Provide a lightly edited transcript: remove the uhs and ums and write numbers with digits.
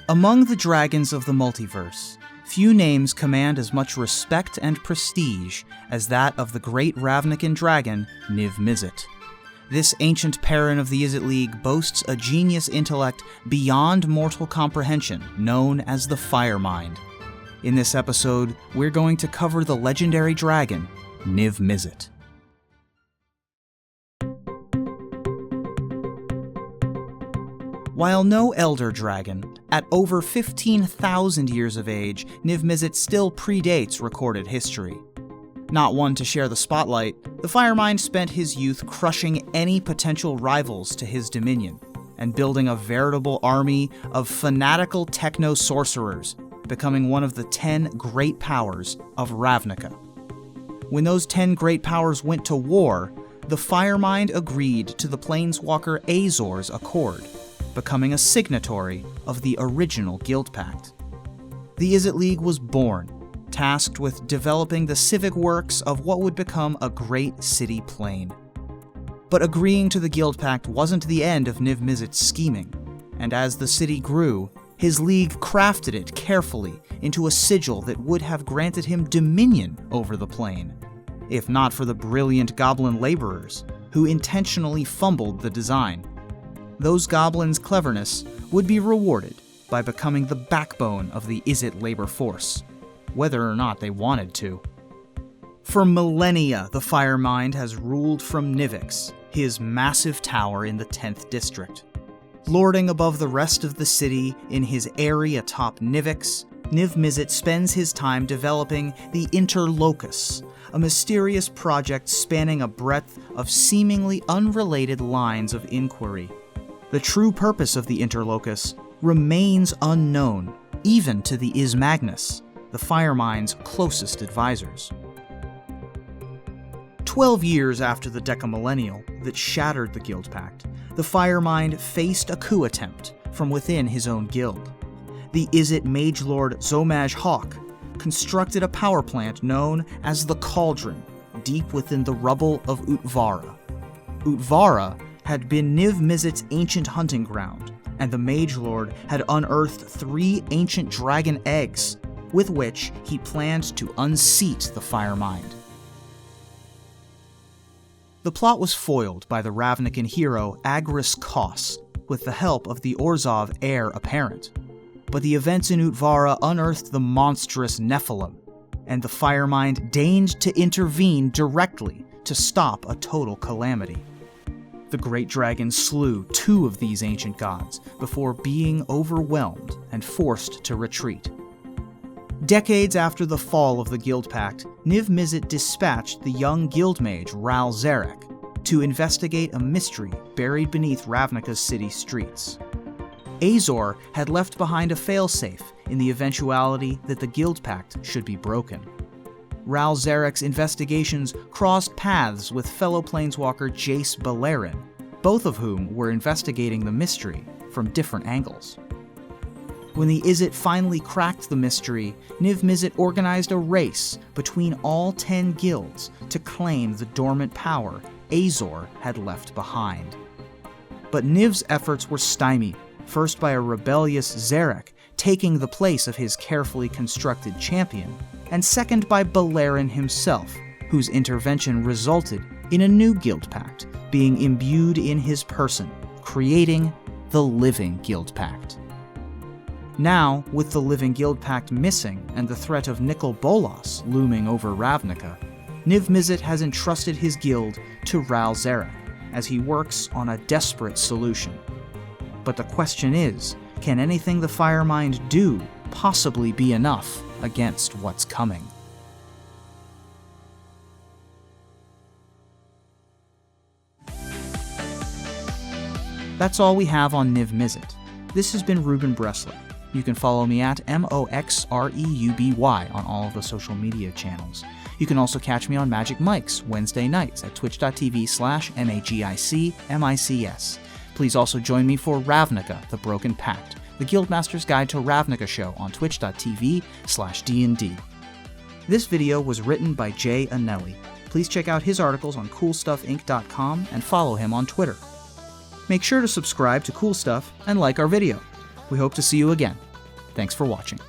Among the dragons of the multiverse, few names command as much respect and prestige as that of the great Ravnican dragon, Niv-Mizzet. This ancient parent of the Izzet League boasts a genius intellect beyond mortal comprehension, known as the Firemind. In this episode, we're going to cover the legendary dragon, Niv-Mizzet. While no elder dragon, at over 15,000 years of age, Niv-Mizzet still predates recorded history. Not one to share the spotlight, the Firemind spent his youth crushing any potential rivals to his dominion, and building a veritable army of fanatical techno-sorcerers, becoming one of the 10 great powers of Ravnica. When those 10 great powers went to war, the Firemind agreed to the Planeswalker Azor's accord, becoming a signatory of the original Guild Pact. The Izzet League was born, tasked with developing the civic works of what would become a great city plane. But agreeing to the Guild Pact wasn't the end of Niv-Mizzet's scheming, and as the city grew, his league crafted it carefully into a sigil that would have granted him dominion over the plane, if not for the brilliant goblin laborers who intentionally fumbled the design. Those goblins' cleverness would be rewarded by becoming the backbone of the Izzet labor force, whether or not they wanted to. For millennia, the Firemind has ruled from Nivix, his massive tower in the 10th district. Lording above the rest of the city in his eyrie atop Nivix, Niv-Mizzet spends his time developing the Interlocus, a mysterious project spanning a breadth of seemingly unrelated lines of inquiry. The true purpose of the Interlocus remains unknown, even to the Magnus, the Firemind's closest advisors. 12 years after the Decamillennial that shattered the Guild Pact, the Firemind faced a coup attempt from within his own guild. The Izzet Mage Lord Zomaj Hawk constructed a power plant known as the Cauldron, deep within the rubble of Utvara. Utvara had been Niv-Mizzet's ancient hunting ground, and the Mage Lord had unearthed 3 ancient dragon eggs, with which he planned to unseat the Firemind. The plot was foiled by the Ravnican hero Agris Kos, with the help of the Orzhov heir apparent. But the events in Utvara unearthed the monstrous Nephilim, and the Firemind deigned to intervene directly to stop a total calamity. The great dragon slew 2 of these ancient gods before being overwhelmed and forced to retreat. Decades after the fall of the Guild Pact, Niv-Mizzet dispatched the young guild mage Ral Zarek to investigate a mystery buried beneath Ravnica's city streets. Azor had left behind a failsafe in the eventuality that the Guild Pact should be broken. Ral Zarek's investigations crossed paths with fellow planeswalker Jace Beleren, both of whom were investigating the mystery from different angles. When the Izzet finally cracked the mystery, Niv-Mizzet organized a race between all 10 guilds to claim the dormant power Azor had left behind. But Niv's efforts were stymied, first by a rebellious Zarek taking the place of his carefully constructed champion, and second by Beleren himself, whose intervention resulted in a new Guild Pact being imbued in his person, creating the Living Guild Pact. Now, with the Living Guild Pact missing and the threat of Nicol Bolas looming over Ravnica, Niv-Mizzet has entrusted his guild to Ral Zarek as he works on a desperate solution. But the question is, can anything the Firemind do possibly be enough against what's coming? That's all we have on Niv-Mizzet. This has been Reuben Bresler. You can follow me at MOXREUBY on all of the social media channels. You can also catch me on Magic Mics Wednesday nights at twitch.tv/MAGICMICS. Please also join me for Ravnica, The Broken Pact, the Guildmaster's Guide to Ravnica show on twitch.tv/DND. This video was written by Jay Annelli. Please check out his articles on CoolStuffInc.com and follow him on Twitter. Make sure to subscribe to Cool Stuff and like our video. We hope to see you again. Thanks for watching.